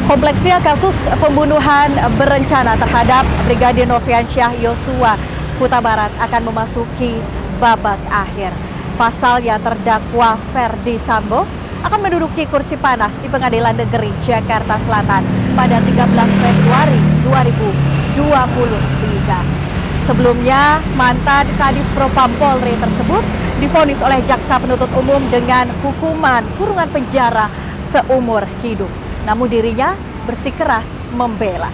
Kompleksnya kasus pembunuhan berencana terhadap Brigadir Nofriansyah Yosua Huta Barat akan memasuki babak akhir. Pasalnya terdakwa Ferdi Sambo akan menduduki kursi panas di Pengadilan Negeri Jakarta Selatan pada 13 Februari 2023. Sebelumnya, mantan Kadif Propam Polri tersebut divonis oleh Jaksa Penuntut Umum dengan hukuman kurungan penjara seumur hidup. Namun dirinya bersikeras membela.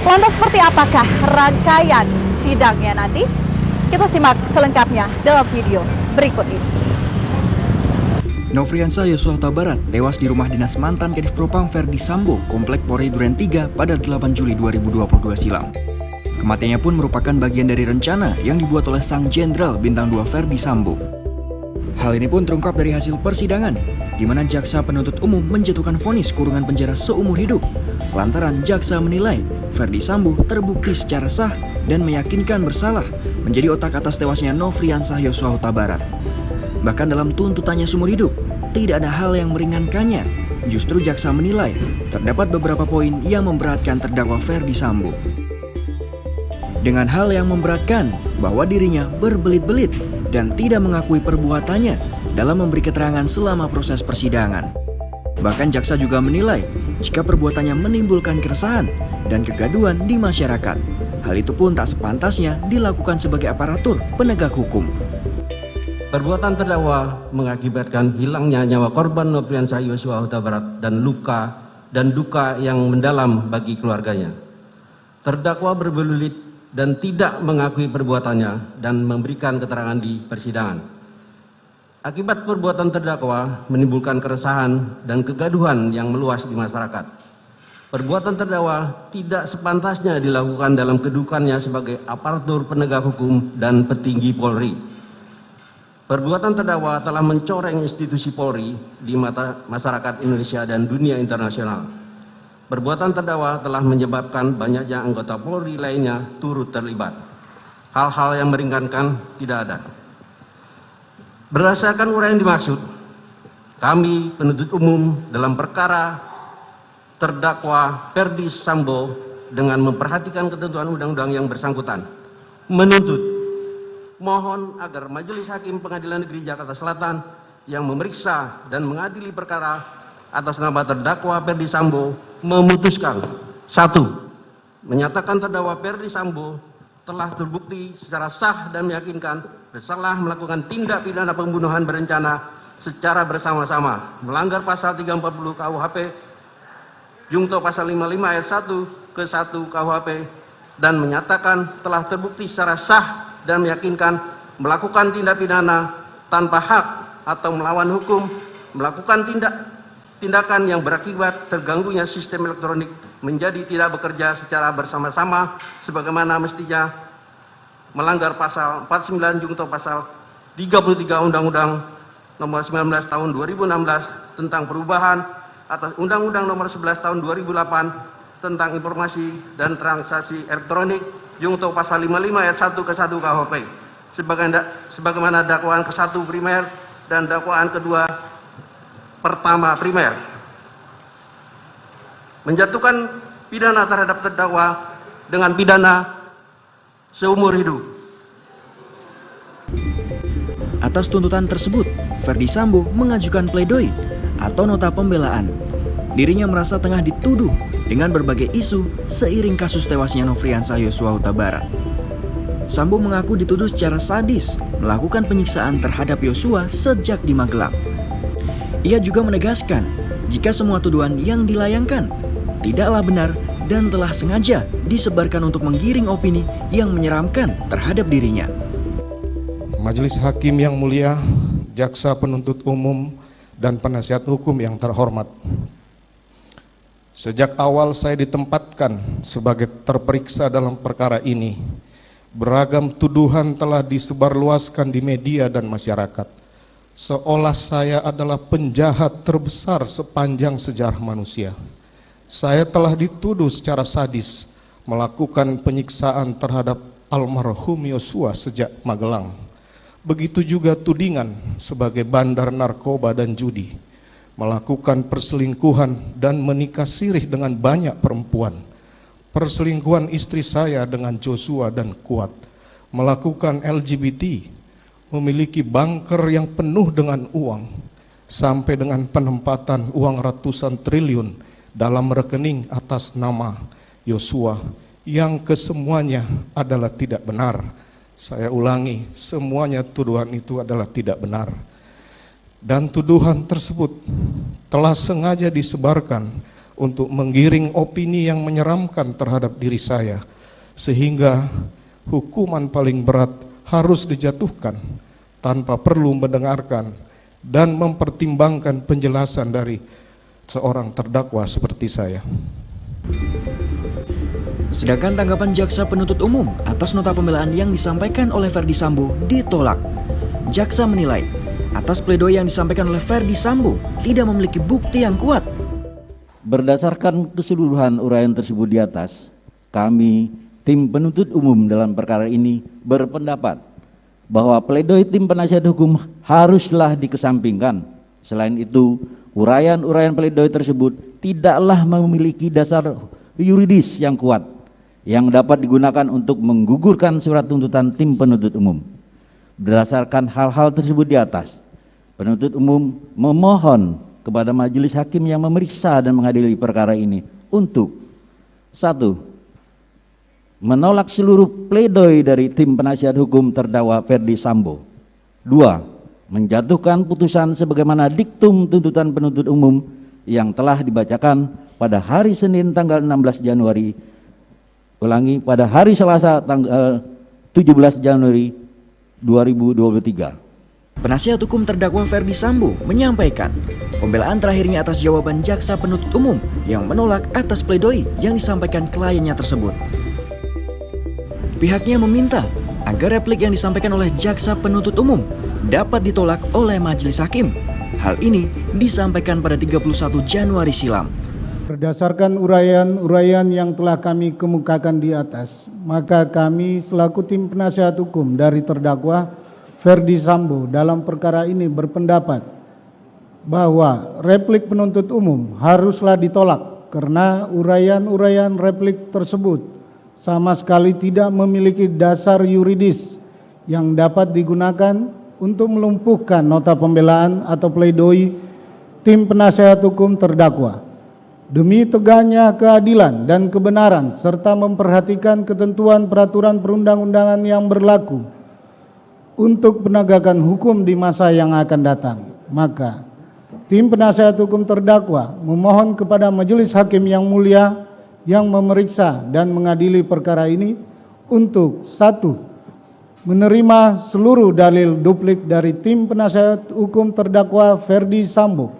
Lantas seperti apakah rangkaian sidangnya nanti? Kita simak selengkapnya dalam video berikut ini. Nofriansyah Yosua Huta Barat tewas di rumah dinas mantan Kadif Propam Ferdi Sambo, Komplek Polri Duren 3 pada 8 Juli 2022 silam. Kematiannya pun merupakan bagian dari rencana yang dibuat oleh sang Jenderal Bintang 2 Ferdi Sambo. Hal ini pun terungkap dari hasil persidangan, di mana Jaksa Penuntut Umum menjatuhkan vonis kurungan penjara seumur hidup, lantaran jaksa menilai Ferdi Sambo terbukti secara sah dan meyakinkan bersalah menjadi otak atas tewasnya Nofriansyah Yosua Huta Barat. Bahkan dalam tuntutannya seumur hidup, tidak ada hal yang meringankannya. Justru jaksa menilai terdapat beberapa poin yang memberatkan terdakwa Ferdi Sambo. Dengan hal yang memberatkan bahwa dirinya berbelit-belit dan tidak mengakui perbuatannya dalam memberi keterangan selama proses persidangan. Bahkan jaksa juga menilai jika perbuatannya menimbulkan keresahan dan kegaduhan di masyarakat. Hal itu pun tak sepantasnya dilakukan sebagai aparatur penegak hukum. Perbuatan terdakwa mengakibatkan hilangnya nyawa korban Nofriansyah Yosua Huta Barat dan luka dan duka yang mendalam bagi keluarganya. Terdakwa berbelit dan tidak mengakui perbuatannya dan memberikan keterangan di persidangan. Akibat perbuatan terdakwa menimbulkan keresahan dan kegaduhan yang meluas di masyarakat. Perbuatan terdakwa tidak sepantasnya dilakukan dalam kedudukannya sebagai aparatur penegak hukum dan petinggi Polri. Perbuatan terdakwa telah mencoreng institusi Polri di mata masyarakat Indonesia dan dunia internasional. Perbuatan terdakwa telah menyebabkan banyaknya anggota Polri lainnya turut terlibat. Hal-hal yang meringankan tidak ada. Berdasarkan uraian dimaksud, kami penuntut umum dalam perkara terdakwa Ferdi Sambo dengan memperhatikan ketentuan undang-undang yang bersangkutan menuntut mohon agar Majelis Hakim Pengadilan Negeri Jakarta Selatan yang memeriksa dan mengadili perkara atas nama terdakwa Ferdi Sambo memutuskan: 1. Menyatakan terdakwa Ferdi Sambo telah terbukti secara sah dan meyakinkan bersalah melakukan tindak pidana pembunuhan berencana secara bersama-sama melanggar pasal 340 KUHP Jungto pasal 55 ayat 1 ke 1 KUHP dan menyatakan telah terbukti secara sah dan meyakinkan melakukan tindak pidana tanpa hak atau melawan hukum, melakukan tindakan yang berakibat terganggunya sistem elektronik menjadi tidak bekerja secara bersama-sama sebagaimana mestinya, melanggar pasal 49 Jungto pasal 33 Undang-Undang nomor 19 tahun 2016 tentang perubahan atas Undang-Undang nomor 11 tahun 2008 tentang informasi dan transaksi elektronik Jungto pasal 55 ayat 1 ke 1 KUHP sebagaimana dakwaan ke-1 primer dan dakwaan kedua pertama primer. Menjatuhkan pidana terhadap terdakwa dengan pidana seumur hidup. Atas tuntutan tersebut, Ferdi Sambo mengajukan pledoi atau nota pembelaan. Dirinya merasa tengah dituduh dengan berbagai isu seiring kasus tewasnya Nofriansyah Yosua Huta Barat. Sambo mengaku dituduh secara sadis melakukan penyiksaan terhadap Yosua sejak di Magelang. Ia juga menegaskan jika semua tuduhan yang dilayangkan tidaklah benar dan telah sengaja disebarkan untuk menggiring opini yang menyeramkan terhadap dirinya. Majelis Hakim yang mulia, Jaksa Penuntut Umum, dan penasihat hukum yang terhormat. Sejak awal saya ditempatkan sebagai terperiksa dalam perkara ini, beragam tuduhan telah disebarluaskan di media dan masyarakat, seolah saya adalah penjahat terbesar sepanjang sejarah manusia. Saya telah dituduh secara sadis melakukan penyiksaan terhadap almarhum Yosua sejak Magelang. Begitu juga tudingan sebagai bandar narkoba dan judi. melakukan perselingkuhan dan menikah sirih dengan banyak perempuan, perselingkuhan istri saya dengan Joshua dan Kuat, melakukan LGBT, memiliki bunker yang penuh dengan uang, sampai dengan penempatan uang ratusan triliun dalam rekening atas nama Joshua, yang kesemuanya adalah tidak benar. Saya ulangi, semuanya tuduhan itu adalah tidak benar. Dan tuduhan tersebut telah sengaja disebarkan untuk menggiring opini yang menyeramkan terhadap diri saya, sehingga hukuman paling berat harus dijatuhkan tanpa perlu mendengarkan dan mempertimbangkan penjelasan dari seorang terdakwa seperti saya. Sedangkan tanggapan jaksa penuntut umum atas nota pembelaan yang disampaikan oleh Ferdy Sambo ditolak. Jaksa menilai atas pledoi yang disampaikan oleh Ferdy Sambo tidak memiliki bukti yang kuat. Berdasarkan keseluruhan uraian tersebut di atas, kami tim penuntut umum dalam perkara ini berpendapat bahwa pledoi tim penasihat hukum haruslah dikesampingkan. Selain itu, uraian-uraian pledoi tersebut tidaklah memiliki dasar yuridis yang kuat yang dapat digunakan untuk menggugurkan surat tuntutan tim penuntut umum. Berdasarkan hal-hal tersebut di atas, penuntut umum memohon kepada majelis hakim yang memeriksa dan mengadili perkara ini untuk 1. Menolak seluruh pledoi dari tim penasihat hukum terdakwa Ferdy Sambo. 2. Menjatuhkan putusan sebagaimana diktum tuntutan penuntut umum yang telah dibacakan pada hari Senin tanggal 16 Januari, pada hari Selasa tanggal 17 Januari 2023. Penasihat hukum terdakwa Ferdy Sambo menyampaikan pembelaan terakhirnya atas jawaban jaksa penuntut umum yang menolak atas pledoi yang disampaikan kliennya tersebut. Pihaknya meminta agar replik yang disampaikan oleh jaksa penuntut umum dapat ditolak oleh majelis hakim. Hal ini disampaikan pada 31 Januari silam. Berdasarkan uraian-uraian yang telah kami kemukakan di atas, maka kami selaku tim penasihat hukum dari terdakwa Ferdy Sambo dalam perkara ini berpendapat bahwa replik penuntut umum haruslah ditolak karena uraian-uraian replik tersebut sama sekali tidak memiliki dasar yuridis yang dapat digunakan untuk melumpuhkan nota pembelaan atau pledoi tim penasihat hukum terdakwa. Demi tegaknya keadilan dan kebenaran serta memperhatikan ketentuan peraturan perundang-undangan yang berlaku untuk penegakan hukum di masa yang akan datang, maka tim penasihat hukum terdakwa memohon kepada majelis hakim yang mulia yang memeriksa dan mengadili perkara ini untuk 1. Menerima seluruh dalil duplik dari tim penasihat hukum terdakwa Ferdy Sambo.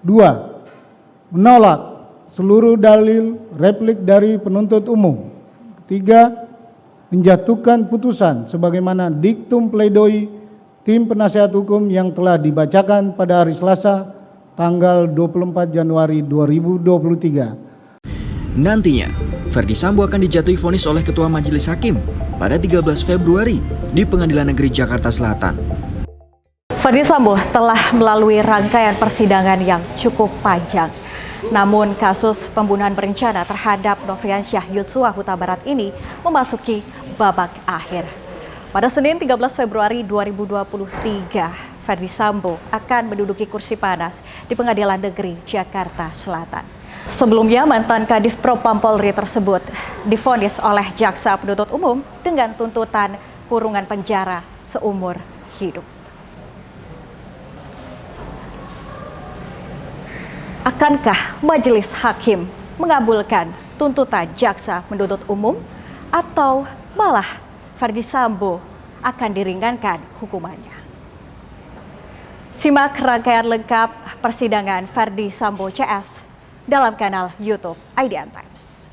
2. Menolak seluruh dalil replik dari penuntut umum. 3. Menjatuhkan putusan sebagaimana diktum pledoi tim penasihat hukum yang telah dibacakan pada hari Selasa tanggal 24 Januari 2023. Nantinya, Ferdy Sambo akan dijatuhi vonis oleh Ketua Majelis Hakim pada 13 Februari di Pengadilan Negeri Jakarta Selatan. Ferdy Sambo telah melalui rangkaian persidangan yang cukup panjang. Namun kasus pembunuhan berencana terhadap Nofriansyah Yosua Huta Barat ini memasuki babak akhir. Pada Senin 13 Februari 2023, Ferdy Sambo akan menduduki kursi panas di Pengadilan Negeri Jakarta Selatan. Sebelumnya, mantan Kadif Propam Polri tersebut divonis oleh jaksa penuntut umum dengan tuntutan kurungan penjara seumur hidup. Akankah majelis hakim mengabulkan tuntutan jaksa penuntut umum atau malah Ferdy Sambo akan diringankan hukumannya? Simak rangkaian lengkap persidangan Ferdy Sambo CS dalam kanal YouTube IDN Times.